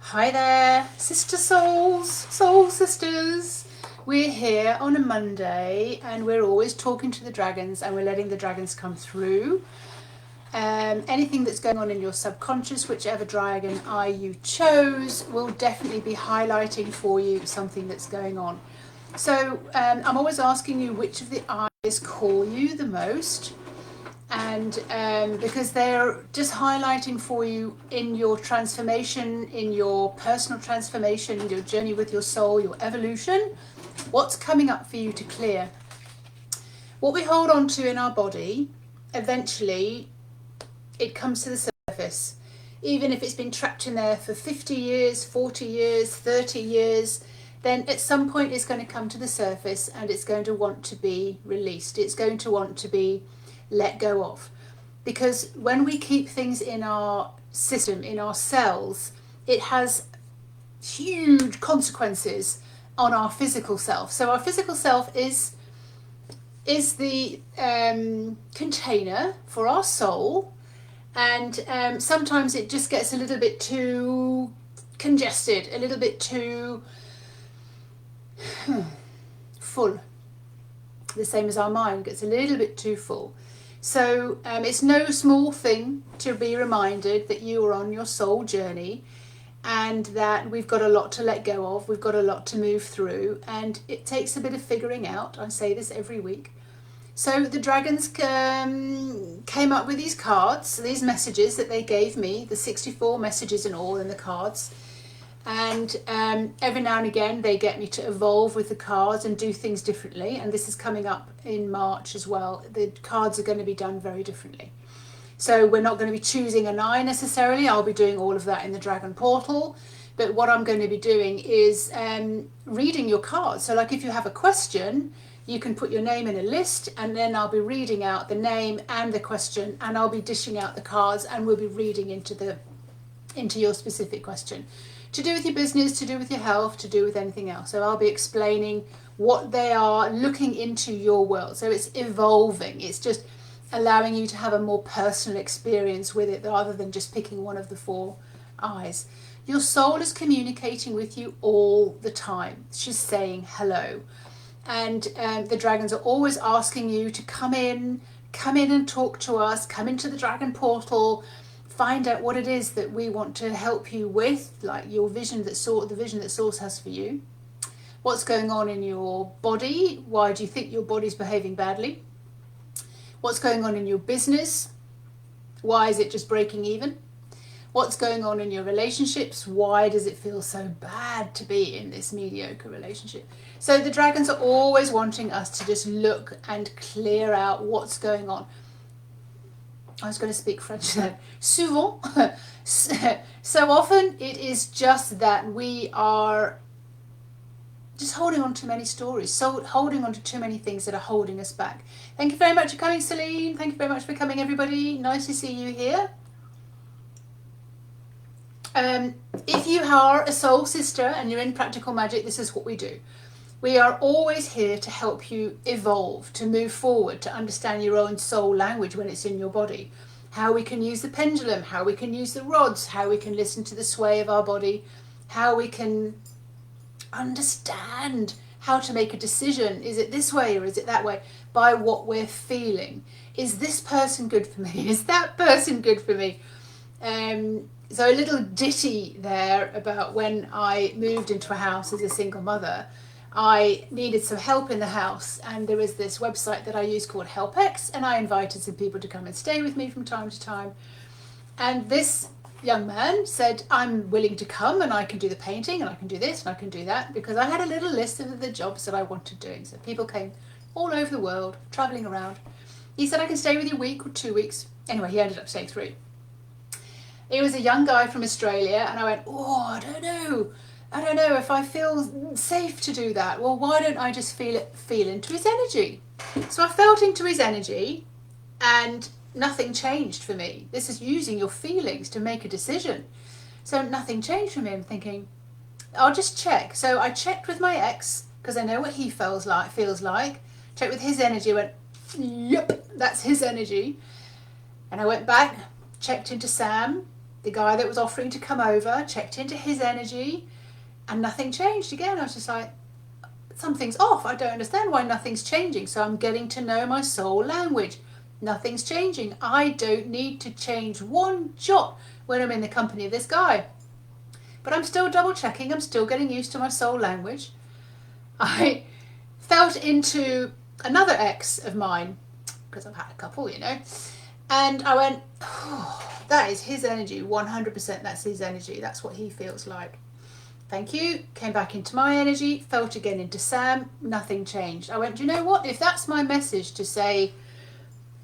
Hi there, sister souls, soul sisters. We're here on a Monday and we're always talking to the dragons and we're letting the dragons come through. Anything that's going on in your subconscious, whichever dragon eye you chose, will definitely be highlighting for you something that's going on. So I'm always asking you which of the eyes call you the most, and because they're just highlighting for you in your transformation, in your personal transformation, in your journey with your soul, your evolution, what's coming up for you to clear. What we hold on to in our body, eventually it comes to the surface. Even if it's been trapped in there for 50 years, 40 years, 30 years, then at some point it's going to come to the surface and it's going to want to be released. It's going to want to be let go of. Because when we keep things in our system, in our cells, it has huge consequences on our physical self. So our physical self is the container for our soul, and sometimes it just gets a little bit too congested, a little bit too full. The same as our mind gets a little bit too full. So it's no small thing to be reminded that you are on your soul journey and that we've got a lot to let go of, we've got a lot to move through, and it takes a bit of figuring out. I say this every week. So the dragons came up with these cards, these messages that they gave me, the 64 messages in all in the cards. And every now and again they get me to evolve with the cards and do things differently, and this is coming up in March as well. The cards are going to be done very differently, so we're not going to be choosing an eye necessarily. I'll be doing all of that in the Dragon Portal, but what I'm going to be doing is reading your cards. So like if you have a question, you can put your name in a list, and then I'll be reading out the name and the question, and I'll be dishing out the cards, and we'll be reading into your specific question, to do with your business, to do with your health, to do with anything else. So I'll be explaining what they are looking into your world. So it's evolving. It's just allowing you to have a more personal experience with it rather than just picking one of the four eyes. Your soul is communicating with you all the time. She's saying hello. And the dragons are always asking you to come in and talk to us, come into the Dragon Portal, find out what it is that we want to help you with, like your vision the vision that Source has for you. What's going on in your body? Why do you think your body's behaving badly? What's going on in your business? Why is it just breaking even? What's going on in your relationships? Why does it feel so bad to be in this mediocre relationship? So the dragons are always wanting us to just look and clear out what's going on. I was going to speak French then. Souvent, so often it is just that we are just holding on to many stories, so holding on to too many things that are holding us back. Thank you very much for coming, Celine. Thank you very much for coming, everybody. Nice to see you here. If you are a soul sister and you're in Practical Magic, this is what we do. We are always here to help you evolve, to move forward, to understand your own soul language when it's in your body. How we can use the pendulum, how we can use the rods, how we can listen to the sway of our body, how we can understand how to make a decision. Is it this way or is it that way? By what we're feeling. Is this person good for me? Is that person good for me? So a little ditty there about when I moved into a house as a single mother. I needed some help in the house, and there was this website that I used called HelpX, and I invited some people to come and stay with me from time to time. And this young man said, I'm willing to come, and I can do the painting, and I can do this, and I can do that, because I had a little list of the jobs that I wanted doing. So people came all over the world, traveling around. He said, I can stay with you a week or 2 weeks. Anyway, he ended up staying 3. He was a young guy from Australia, and I went, I don't know if I feel safe to do that. Well, why don't I just feel into his energy? So I felt into his energy and nothing changed for me. This is using your feelings to make a decision. So nothing changed for me. I'm thinking, I'll just check. So I checked with my ex because I know what he feels like. Checked with his energy, went, yep, that's his energy. And I went back, checked into Sam, The guy that was offering to come over checked into his energy and nothing changed again. I was just like, something's off. I don't understand why nothing's changing. So I'm getting to know my soul language. Nothing's changing. I don't need to change one jot when I'm in the company of this guy. But I'm still double checking. I'm still getting used to my soul language. I felt into another ex of mine, because I've had a couple, you know, and I went, oh, that is his energy, 100%. That's his energy. That's what he feels like. Thank you. Came back into my energy, felt again into Sam. Nothing changed. I went, do you know what? If that's my message to say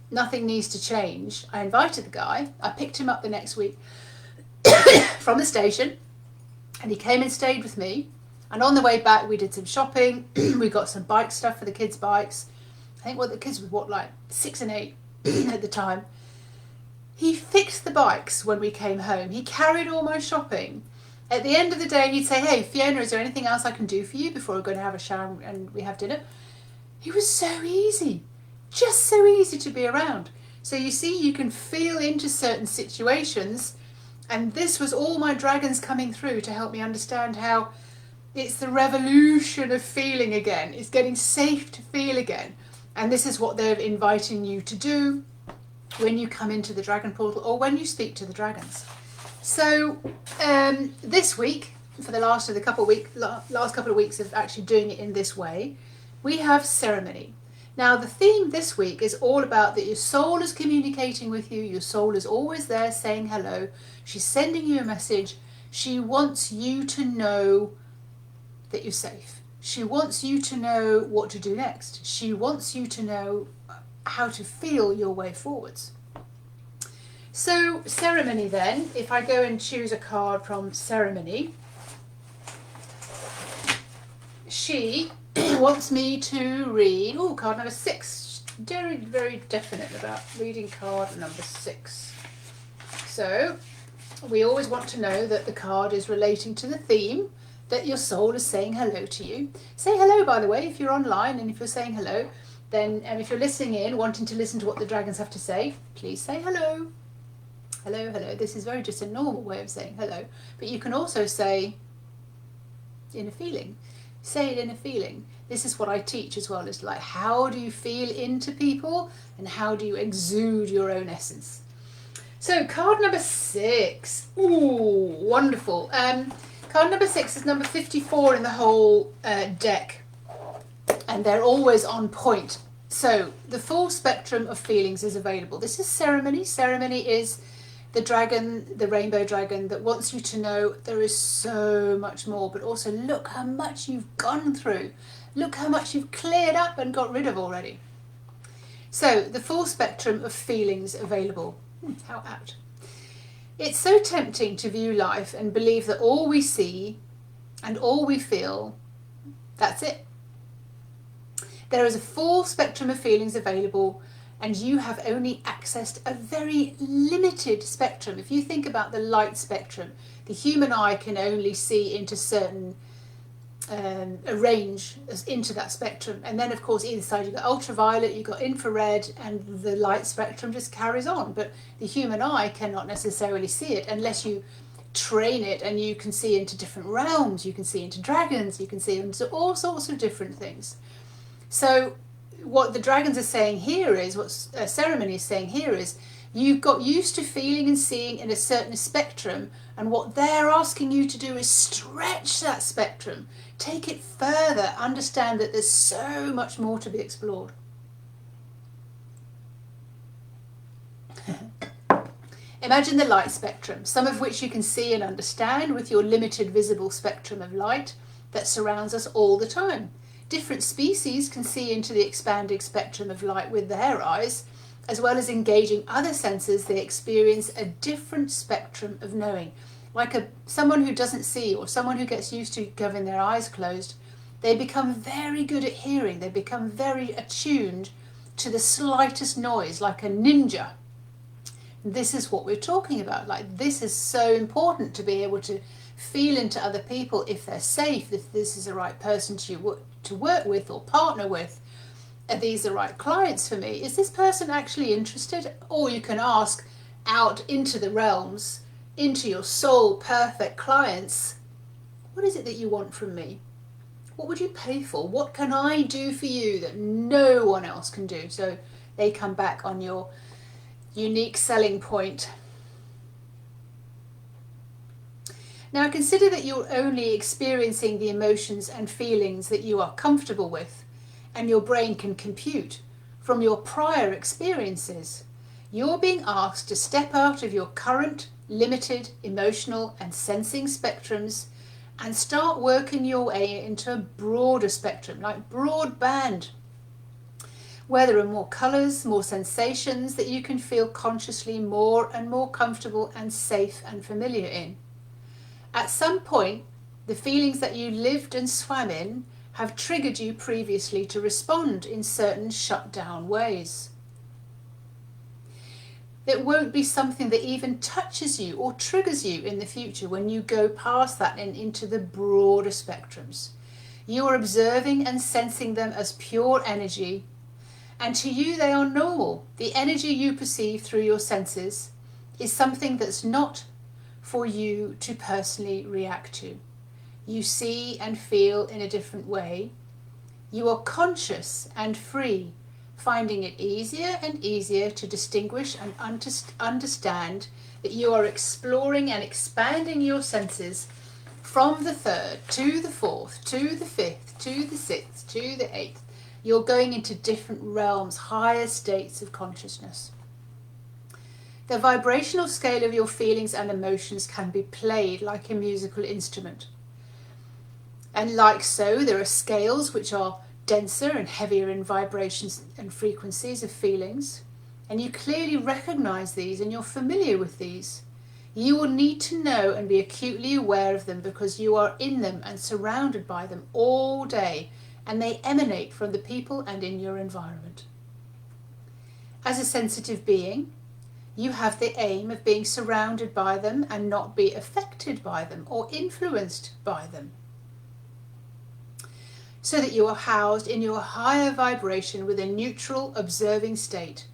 nothing needs to change, I invited the guy. I picked him up the next week from the station, and he came and stayed with me. And on the way back, we did some shopping. We got some bike stuff for the kids' bikes. I think the kids were like 6 and 8 at the time. He fixed the bikes when we came home. He carried all my shopping. At the end of the day, he'd say, hey, Fiona, is there anything else I can do for you before we're going to have a shower and we have dinner? He was so easy, just so easy to be around. So you see, you can feel into certain situations. And this was all my dragons coming through to help me understand how it's the revolution of feeling again. It's getting safe to feel again. And this is what they're inviting you to do when you come into the dragon portal or when you speak to the dragons. So this week, for the last couple of weeks of actually doing it in this way, we have ceremony. Now the theme this week is all about that your soul is communicating with you. Your soul is always there saying hello. She's sending you a message. She wants you to know that you're safe. She wants you to know what to do next. She wants you to know how to feel your way forwards. So ceremony then, if I go and choose a card from ceremony, she wants me to read, card number 6. Very, very definite about reading card number 6. So we always want to know that the card is relating to the theme, that your soul is saying hello to you. Say hello, by the way, if you're online and if you're saying hello, then if you're listening in, wanting to listen to what the dragons have to say, please say hello. Hello, hello. This is very just a normal way of saying hello. But you can also say in a feeling. Say it in a feeling. This is what I teach as well. It's like, how do you feel into people and how do you exude your own essence? So card number 6. Ooh, wonderful. Card number 6 is number 54 in the whole deck. And they're always on point. So the full spectrum of feelings is available. This is ceremony. Ceremony is the dragon, the rainbow dragon, that wants you to know there is so much more, but also look how much you've gone through. Look how much you've cleared up and got rid of already. So the full spectrum of feelings available. How apt. It's so tempting to view life and believe that all we see and all we feel, that's it. There is a full spectrum of feelings available, and you have only accessed a very limited spectrum. If you think about the light spectrum, the human eye can only see into certain a range into that spectrum. And then, of course, either side you've got ultraviolet, you've got infrared, and the light spectrum just carries on. But the human eye cannot necessarily see it unless you train it, and you can see into different realms. You can see into dragons, you can see into all sorts of different things. So what the dragons are saying here is, what ceremony is saying here is, you've got used to feeling and seeing in a certain spectrum, and what they're asking you to do is stretch that spectrum, take it further, understand that there's so much more to be explored. Imagine the light spectrum, some of which you can see and understand with your limited visible spectrum of light that surrounds us all the time. Different species can see into the expanding spectrum of light with their eyes. As well as engaging other senses, they experience a different spectrum of knowing. Like someone who doesn't see, or someone who gets used to having their eyes closed, they become very good at hearing. They become very attuned to the slightest noise, like a ninja. This is what we're talking about. Like, this is so important, to be able to feel into other people, if they're safe, if this is the right person to work with or partner with. Are these the right clients for me? Is this person actually interested? Or you can ask out into the realms, into your soul perfect clients, what is it that you want from me? What would you pay for? What can I do for you that no one else can do? So they come back on your unique selling point. Now consider that you're only experiencing the emotions and feelings that you are comfortable with and your brain can compute from your prior experiences. You're being asked to step out of your current limited emotional and sensing spectrums and start working your way into a broader spectrum, like broadband, where there are more colours, more sensations that you can feel consciously more and more comfortable and safe and familiar in. At some point, the feelings that you lived and swam in have triggered you previously to respond in certain shut down ways. It won't be something that even touches you or triggers you in the future when you go past that and into the broader spectrums. You are observing and sensing them as pure energy, and to you they are normal. The energy you perceive through your senses is something that's not for you to personally react to. You see and feel in a different way. You are conscious and free, finding it easier and easier to distinguish and understand that you are exploring and expanding your senses from the third to the fourth to the fifth to the sixth to the eighth. You're going into different realms, higher states of consciousness. The vibrational scale of your feelings and emotions can be played like a musical instrument. And like so, there are scales which are denser and heavier in vibrations and frequencies of feelings. And you clearly recognize these and you're familiar with these. You will need to know and be acutely aware of them because you are in them and surrounded by them all day, and they emanate from the people and in your environment. As a sensitive being, you have the aim of being surrounded by them and not be affected by them or influenced by them, so that you are housed in your higher vibration with a neutral observing state,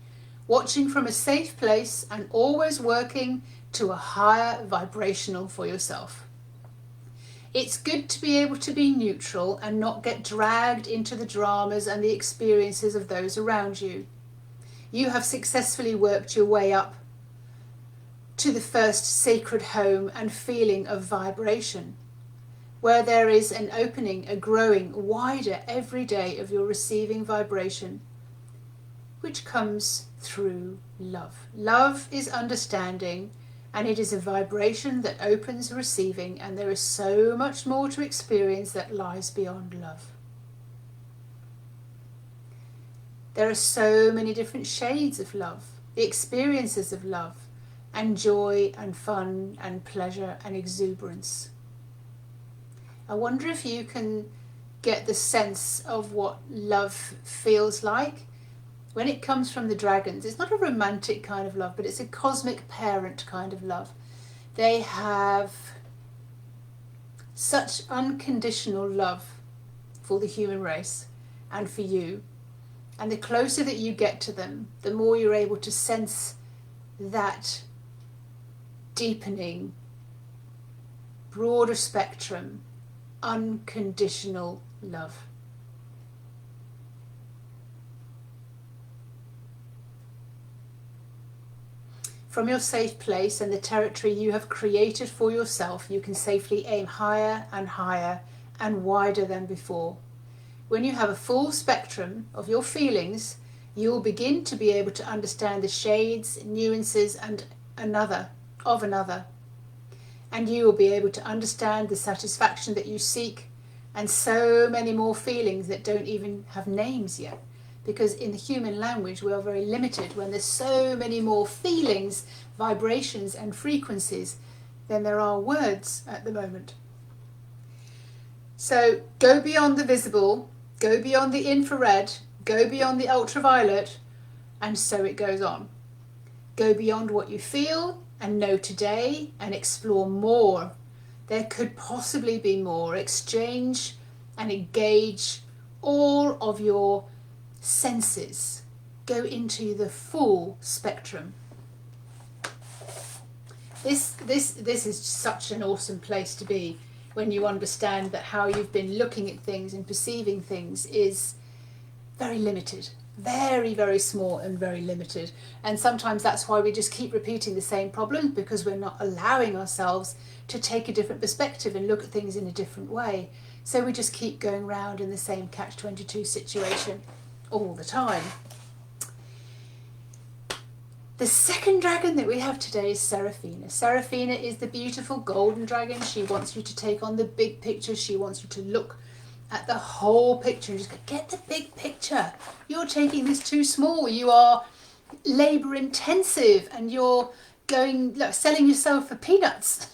watching from a safe place and always working to a higher vibrational for yourself. It's good to be able to be neutral and not get dragged into the dramas and the experiences of those around you. You have successfully worked your way up to the first sacred home and feeling of vibration, where there is an opening, a growing wider every day of your receiving vibration, which comes through love. Love is understanding, and it is a vibration that opens receiving, and there is so much more to experience that lies beyond love. There are so many different shades of love, the experiences of love, and joy and fun and pleasure and exuberance. I wonder if you can get the sense of what love feels like when it comes from the dragons. It's not a romantic kind of love, but it's a cosmic parent kind of love. They have such unconditional love for the human race and for you. And the closer that you get to them, the more you're able to sense that deepening, broader spectrum, unconditional love. From your safe place and the territory you have created for yourself, you can safely aim higher and higher and wider than before. When you have a full spectrum of your feelings, you will begin to be able to understand the shades, nuances, and another. And you will be able to understand the satisfaction that you seek, and so many more feelings that don't even have names yet. Because in the human language, we are very limited when there's so many more feelings, vibrations, and frequencies than there are words at the moment. So go beyond the visible, go beyond the infrared, go beyond the ultraviolet, and so it goes on. Go beyond what you feel and know today and explore more. There could possibly be more. Exchange and engage all of your senses. Go into the full spectrum. This is such an awesome place to be when you understand that how you've been looking at things and perceiving things is very limited, very, very small and very limited. And sometimes that's why we just keep repeating the same problems, because we're not allowing ourselves to take a different perspective and look at things in a different way. So we just keep going round in the same catch-22 situation all the time. The second dragon that we have today is Seraphina. Seraphina is the beautiful golden dragon. She wants you to take on the big picture. She wants you to look at the whole picture and just go, get the big picture. You're taking this too small. You are labour intensive and you're selling yourself for peanuts.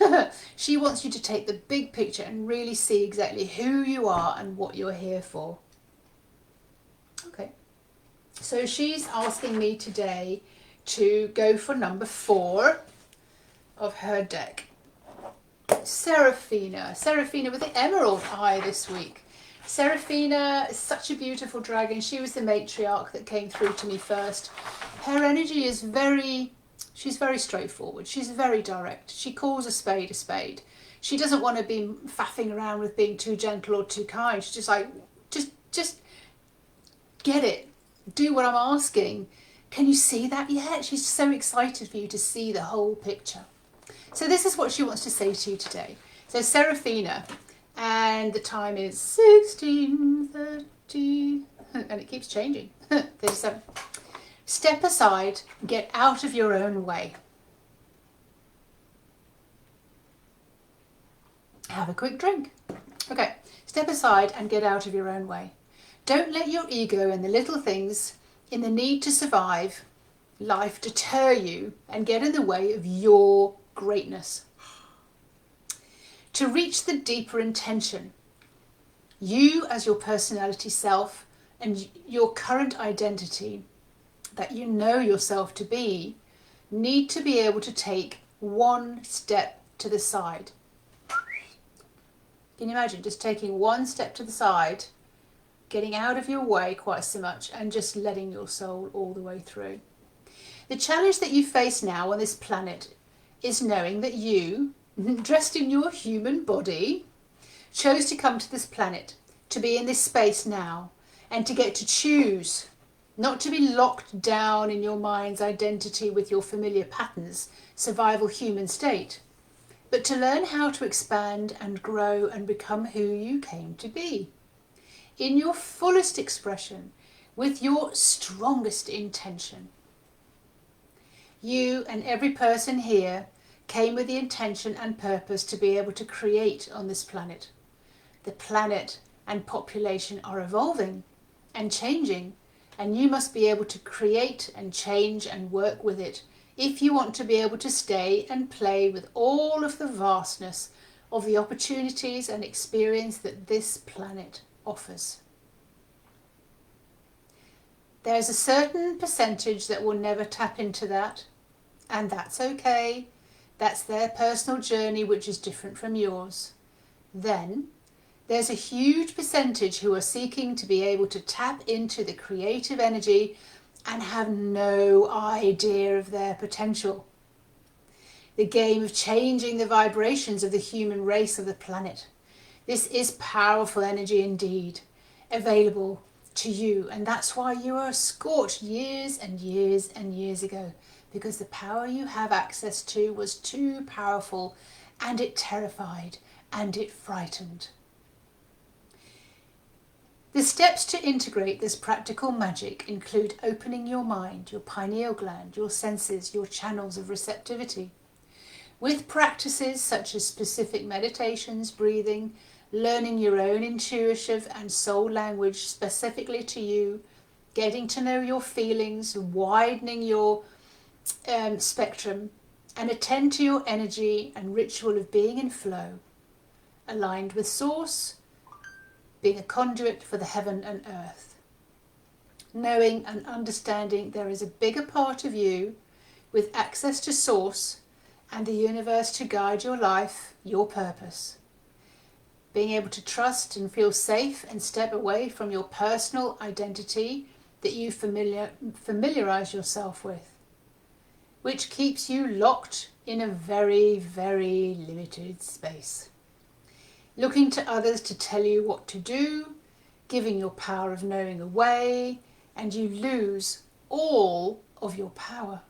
She wants you to take the big picture and really see exactly who you are and what you're here for. Okay, so she's asking me today to go for number 4 of her deck. Seraphina with the emerald eye this week. Seraphina is such a beautiful dragon. She was the matriarch that came through to me first. Her energy is she's very straightforward. She's very direct. She calls a spade a spade. She doesn't want to be faffing around with being too gentle or too kind. She's just like, just get it. Do what I'm asking. Can you see that yet? She's so excited for you to see the whole picture. So this is what she wants to say to you today. So Seraphina, and the time is 16:30, and it keeps changing. 37. Step aside, get out of your own way. Have a quick drink. Okay, step aside and get out of your own way. Don't let your ego and the little things in the need to survive life deter you and get in the way of your greatness. To reach the deeper intention, you as your personality self and your current identity that you know yourself to be, need to be able to take one step to the side. Can you imagine just taking one step to the side, getting out of your way quite so much and just letting your soul all the way through? The challenge that you face now on this planet is knowing that you, dressed in your human body, chose to come to this planet, to be in this space now, and to get to choose, not to be locked down in your mind's identity with your familiar patterns, survival human state, but to learn how to expand and grow and become who you came to be, in your fullest expression, with your strongest intention. You and every person here came with the intention and purpose to be able to create on this planet. The planet and population are evolving and changing, and you must be able to create and change and work with it if you want to be able to stay and play with all of the vastness of the opportunities and experience that this planet offers. There's a certain percentage that will never tap into that, and that's okay. That's their personal journey, which is different from yours. Then there's a huge percentage who are seeking to be able to tap into the creative energy and have no idea of their potential. The game of changing the vibrations of the human race of the planet. This is powerful energy indeed, available to you, and that's why you were scorched years and years and years ago, because the power you have access to was too powerful, and it terrified and it frightened. The steps to integrate this practical magic include opening your mind, your pineal gland, your senses, your channels of receptivity. With practices such as specific meditations, breathing, learning your own intuitive and soul language specifically to you, getting to know your feelings, widening your spectrum, and attend to your energy and ritual of being in flow, aligned with source, being a conduit for the heaven and earth. Knowing and understanding there is a bigger part of you with access to source and the universe to guide your life, your purpose. Being able to trust and feel safe and step away from your personal identity that you familiarize yourself with. which keeps you locked in a very, very limited space. Looking to others to tell you what to do, giving your power of knowing away, and you lose all of your power.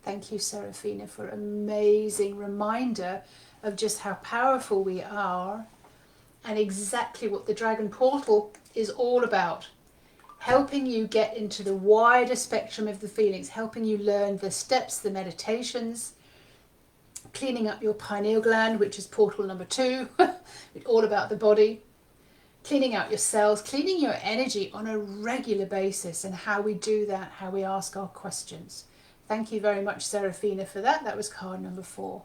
Thank you, Seraphina, for an amazing reminder of just how powerful we are and exactly what the Dragon Portal is all about. Helping you get into the wider spectrum of the feelings, helping you learn the steps, the meditations, cleaning up your pineal gland, which is portal number 2, all about the body, cleaning out your cells, cleaning your energy on a regular basis, and how we do that, how we ask our questions. Thank you very much, Seraphina, for that. That was card number 4.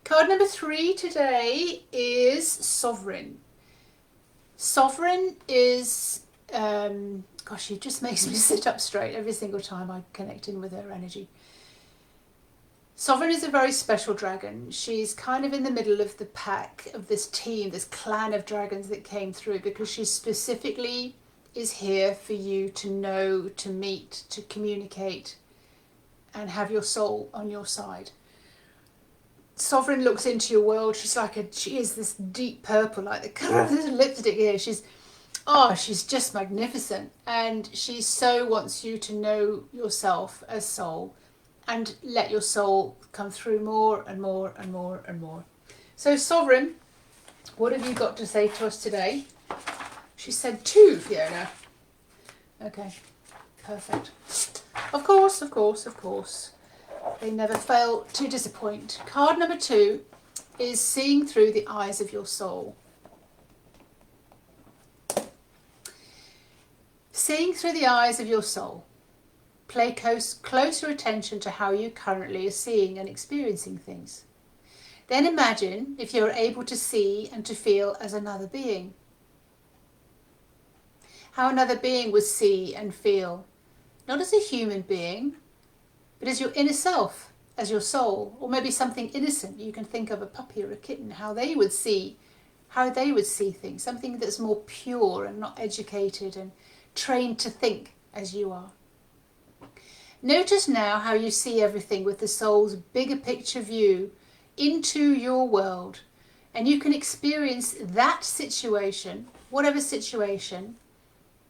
Card number 3 today is Sovereign. Sovereign is, gosh, she just makes me sit up straight every single time I connect in with her energy. Sovereign is a very special dragon. She's kind of in the middle of the pack of this team, this clan of dragons that came through, because she specifically is here for you to know, to meet, to communicate, and have your soul on your side. Sovereign looks into your world. She is this deep purple, like the colour of this lipstick here. She's just magnificent, and she so wants you to know yourself as soul, and let your soul come through more and more and more and more. So, Sovereign, what have you got to say to us today? She said 2, Fiona. Okay, perfect. Of course, of course, of course. They never fail to disappoint. Card number 2 is Seeing Through the Eyes of Your Soul. Seeing through the eyes of your soul. Pay closer attention to how you currently are seeing and experiencing things. Then imagine if you are able to see and to feel as another being. How another being would see and feel, not as a human being, but as your inner self, as your soul, or maybe something innocent. You can think of a puppy or a kitten, how they would see things, something that's more pure and not educated and trained to think as you are. Notice now how you see everything with the soul's bigger picture view into your world, and you can experience that situation, whatever situation,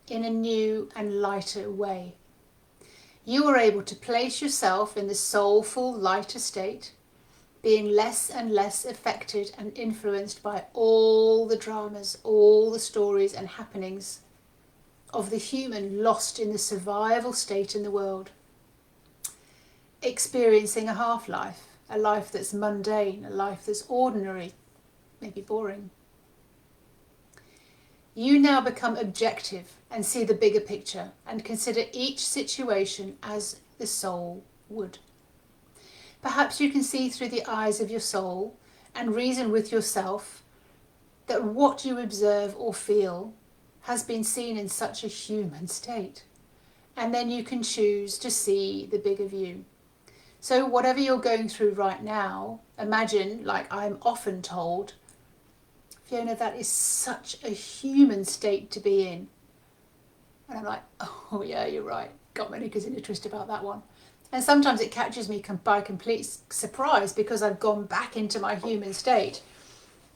in a new and lighter way. You are able to place yourself in the soulful, lighter state, being less and less affected and influenced by all the dramas, all the stories and happenings of the human lost in the survival state in the world. Experiencing a half-life, a life that's mundane, a life that's ordinary, maybe boring. You now become objective and see the bigger picture and consider each situation as the soul would. Perhaps you can see through the eyes of your soul and reason with yourself that what you observe or feel has been seen in such a human state. And then you can choose to see the bigger view. So whatever you're going through right now, imagine, like I'm often told, Fiona, that is such a human state to be in. And I'm like, oh yeah, you're right. Got my knickers in a twist about that one. And sometimes it catches me by complete surprise because I've gone back into my human state,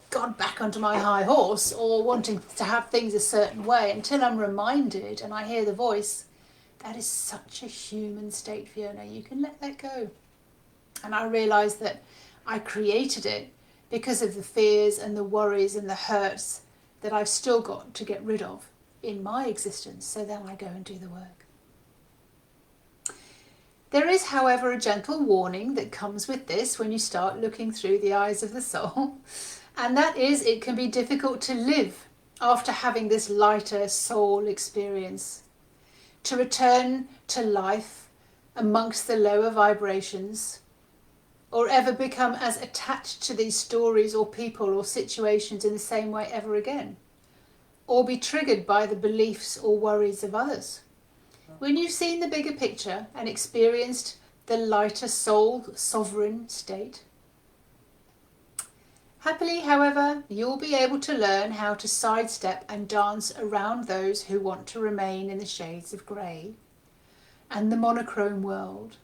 gone back onto my high horse, or wanting to have things a certain way, until I'm reminded and I hear the voice, that is such a human state, Fiona. You can let that go. And I realised that I created it because of the fears and the worries and the hurts that I've still got to get rid of in my existence. So then I go and do the work. There is, however, a gentle warning that comes with this when you start looking through the eyes of the soul. And that is, it can be difficult to live after having this lighter soul experience. To return to life amongst the lower vibrations, or ever become as attached to these stories or people or situations in the same way ever again, or be triggered by the beliefs or worries of others. When you've seen the bigger picture and experienced the lighter soul sovereign state, happily, however, you'll be able to learn how to sidestep and dance around those who want to remain in the shades of grey, and the monochrome world,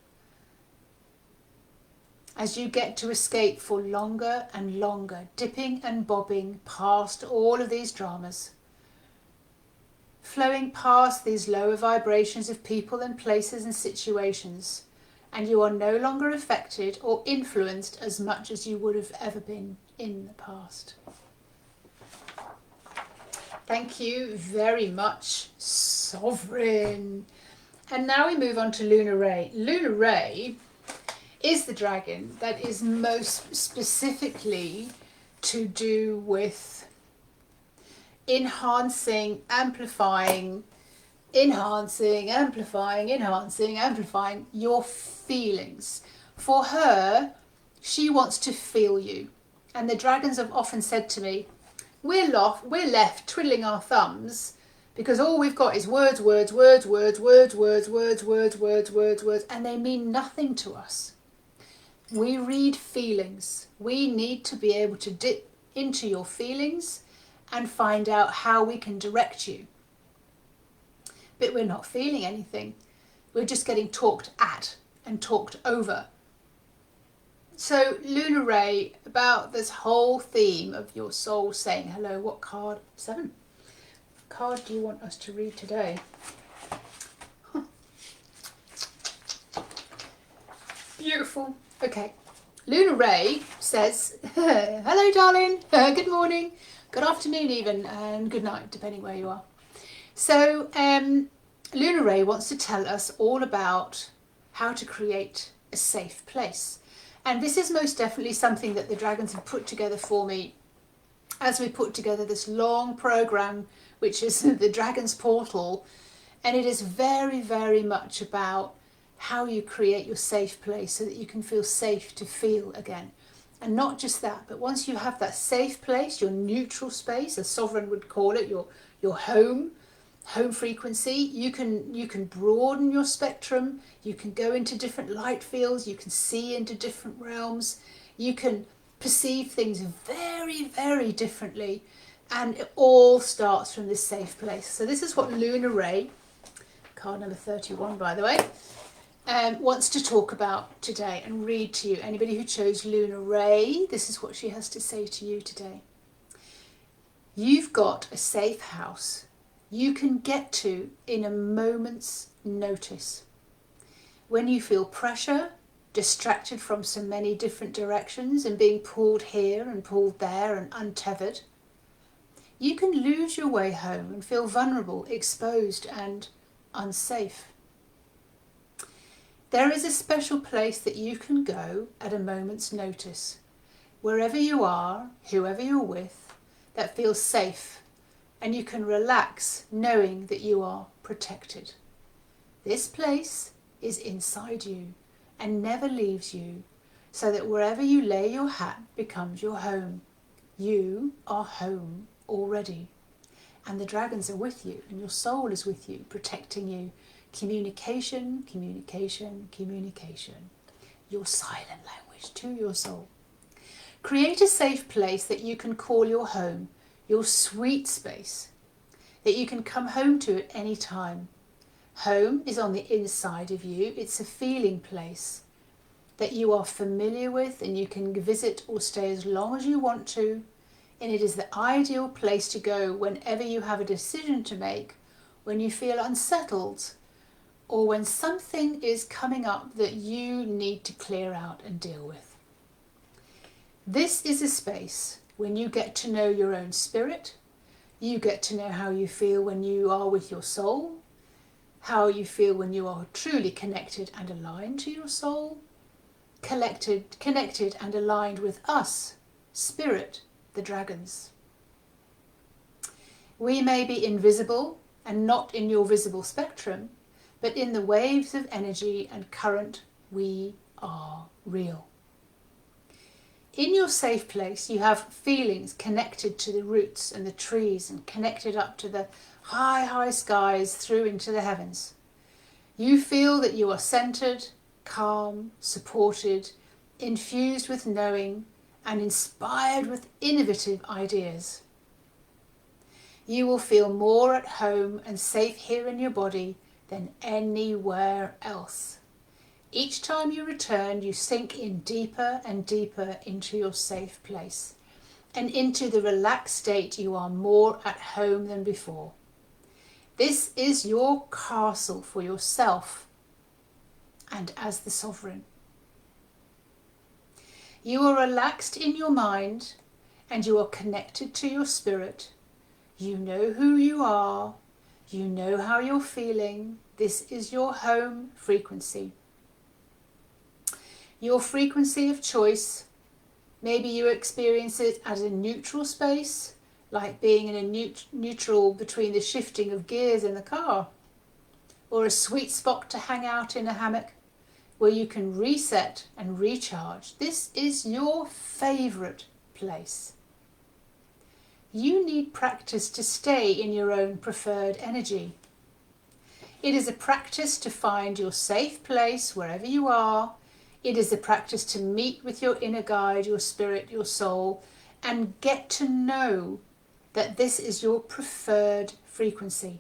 as you get to escape for longer and longer, dipping and bobbing past all of these dramas, flowing past these lower vibrations of people and places and situations, and you are no longer affected or influenced as much as you would have ever been in the past. Thank you very much, Sovereign. And now we move on to Lunar Ray. Lunar Ray is the dragon that is most specifically to do with enhancing, amplifying your feelings. For her, she wants to feel you. And the dragons have often said to me, we're left twiddling our thumbs because all we've got is words, and they mean nothing to us. We read feelings. We need to be able to dip into your feelings and find out how we can direct you. But we're not feeling anything. We're just getting talked at and talked over. So Lunar Ray, about this whole theme of your soul saying hello, what card? 7. What card do you want us to read today? Beautiful. Okay. Lunar Ray says, hello darling, good morning, good afternoon even, and good night, depending where you are. So Lunar Ray wants to tell us all about how to create a safe place. And this is most definitely something that the dragons have put together for me as we put together this long program, which is the Dragon's Portal. And it is very, very much about how you create your safe place so that you can feel safe to feel again. And not just that, but once you have that safe place, your neutral space, as Sovereign would call it, your home frequency, you can broaden your spectrum, you can go into different light fields, you can see into different realms, you can perceive things very, very differently, and it all starts from this safe place. So this is what Lunar Ray, card number 31 by the way, wants to talk about today and read to you. Anybody who chose Lunar Ray, this is what she has to say to you today. You've got a safe house you can get to in a moment's notice. When you feel pressure, distracted from so many different directions and being pulled here and pulled there and untethered, you can lose your way home and feel vulnerable, exposed and unsafe. There is a special place that you can go at a moment's notice, wherever you are, whoever you're with, that feels safe, and you can relax knowing that you are protected. This place is inside you and never leaves you, so that wherever you lay your hat becomes your home. You are home already, and the dragons are with you, and your soul is with you, protecting you. Communication, communication, communication. Your silent language to your soul. Create a safe place that you can call your home, your sweet space, that you can come home to at any time. Home is on the inside of you. It's a feeling place that you are familiar with and you can visit or stay as long as you want to. And it is the ideal place to go whenever you have a decision to make, when you feel unsettled, or when something is coming up that you need to clear out and deal with. This is a space when you get to know your own spirit, you get to know how you feel when you are with your soul, how you feel when you are truly connected and aligned to your soul, connected and aligned with us, spirit, the dragons. We may be invisible and not in your visible spectrum, but in the waves of energy and current, we are real. In your safe place, you have feelings connected to the roots and the trees and connected up to the high, high skies through into the heavens. You feel that you are centered, calm, supported, infused with knowing, and inspired with innovative ideas. You will feel more at home and safe here in your body than anywhere else. Each time you return, you sink in deeper and deeper into your safe place and into the relaxed state you are more at home than before. This is your castle for yourself and as the sovereign. You are relaxed in your mind and you are connected to your spirit. You know who you are. You know how you're feeling. This is your home frequency. Your frequency of choice. Maybe you experience it as a neutral space, like being in a neutral between the shifting of gears in the car, or a sweet spot to hang out in a hammock where you can reset and recharge. This is your favourite place. You need practice to stay in your own preferred energy. It is a practice to find your safe place wherever you are. It is a practice to meet with your inner guide, your spirit, your soul, and get to know that this is your preferred frequency.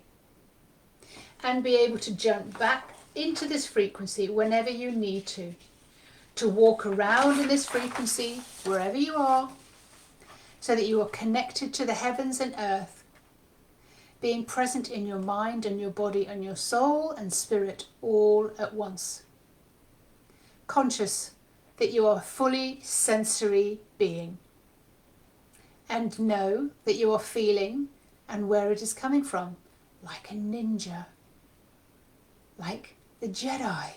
And be able to jump back into this frequency whenever you need to walk around in this frequency wherever you are, so that you are connected to the heavens and earth, being present in your mind and your body and your soul and spirit all at once. Conscious that you are a fully sensory being, and know that you are feeling and where it is coming from, like a ninja, like the Jedi.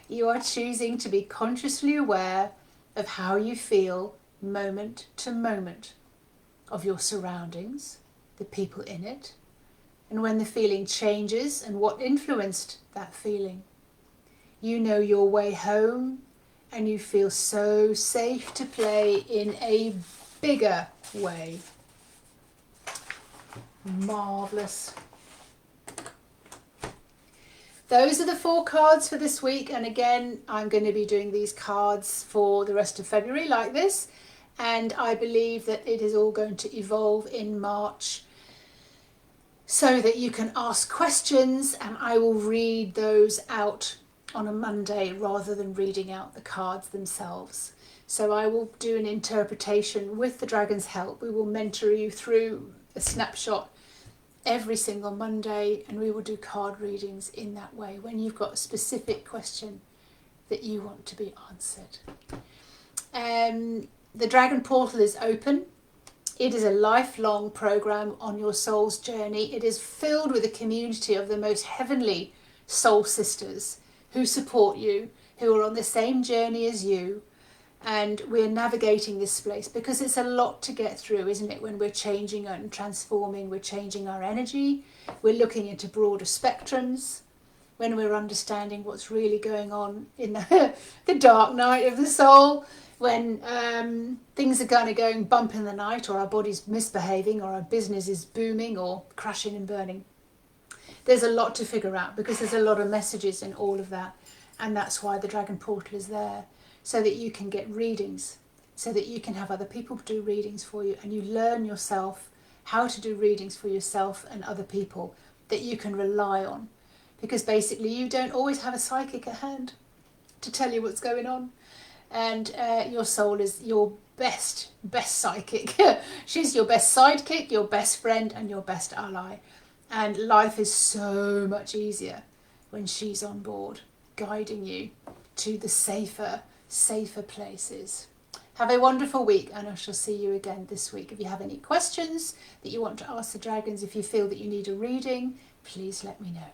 You are choosing to be consciously aware of how you feel moment to moment, of your surroundings, the people in it, and when the feeling changes and what influenced that feeling. You know your way home and you feel so safe to play in a bigger way. Marvellous. Those are the 4 cards for this week, and again I'm going to be doing these cards for the rest of February like this, and I believe that it is all going to evolve in March so that you can ask questions and I will read those out on a Monday rather than reading out the cards themselves. So I will do an interpretation with the dragon's help. We will mentor you through a snapshot every single Monday, and we will do card readings in that way when you've got a specific question that you want to be answered. The Dragon Portal is open. It is a lifelong program on your soul's journey. It is filled with a community of the most heavenly soul sisters who support you, who are on the same journey as you. And we're navigating this space because it's a lot to get through, isn't it? When we're changing and transforming, we're changing our energy. We're looking into broader spectrums. When we're understanding what's really going on in the dark night of the soul. When things are kind of going bump in the night, or our body's misbehaving, or our business is booming or crashing and burning. There's a lot to figure out because there's a lot of messages in all of that. And that's why the Dragon Portal is there. So that you can get readings, so that you can have other people do readings for you, and you learn yourself how to do readings for yourself and other people that you can rely on. Because basically you don't always have a psychic at hand to tell you what's going on. And your soul is your best psychic. She's your best sidekick, your best friend and your best ally. And life is so much easier when she's on board, guiding you to the safer places. Have a wonderful week, and I shall see you again this week. If you have any questions that you want to ask the dragons, if you feel that you need a reading, please let me know.